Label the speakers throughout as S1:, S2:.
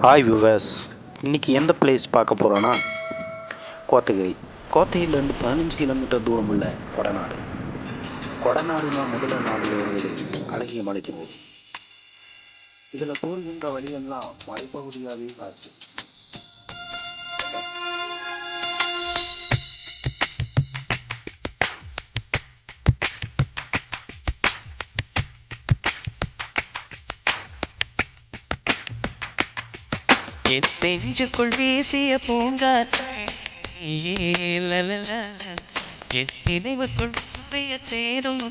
S1: Hi viewers, இன்றைக்கி எந்த place பார்க்க போகிறோன்னா கோத்தகிரி. கோத்தகிரிலேருந்து 15 கிலோமீட்டர் தூரம் உள்ள கொடநாடு. கொடநாடுனா முதல்ல நாடு வருவது அழகிய மலைச்செல்வி. இதில் போகின்ற வழியெல்லாம் மலைப்பகுதியாகவே காட்சி.
S2: என் நெஞ்சுக்குள் வீசிய பூங்காற்றை என் நினைவுக்குள் புதிய தேடும்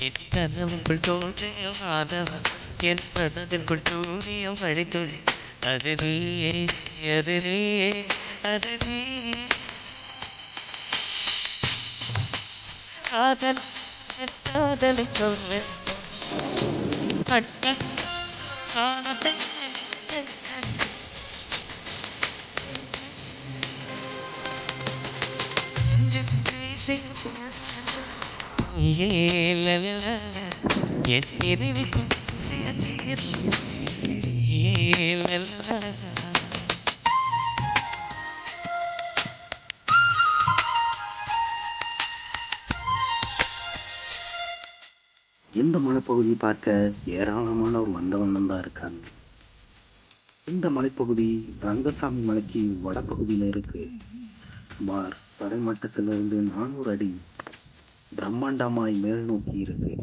S2: என் கனவுக்குள் தோன்றிய மாதவன் என் மனதிற்குள் தூரிய வழித்துளி அது நீயே அது நீயே அது நீயே காதல் காதலை சொல்வேன் கட்ட
S1: இந்த மலைப்பகுதி பார்க்க ஏராளமானவர் வந்தவண்ணம் தான் இருக்காங்க. இந்த மலைப்பகுதி ரங்கசாமி மலைக்கு வடப்பகுதியில் இருக்கு. சுமார் தரைமட்டத்திலிருந்து 400 அடி பிரம்மாண்டமாய் மேல் நோக்கி இருக்கு.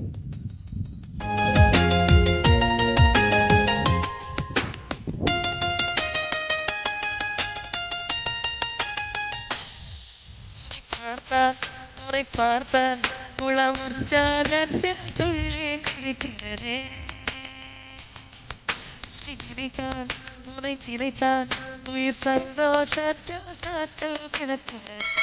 S2: பார்ப்பேன் உளமுற்சாகத்தில் துள்ளி குதிக்கிறதே உனை திரைத்தான் உயிர் சந்தோஷத்தில் காற்று கிடக்கிறது.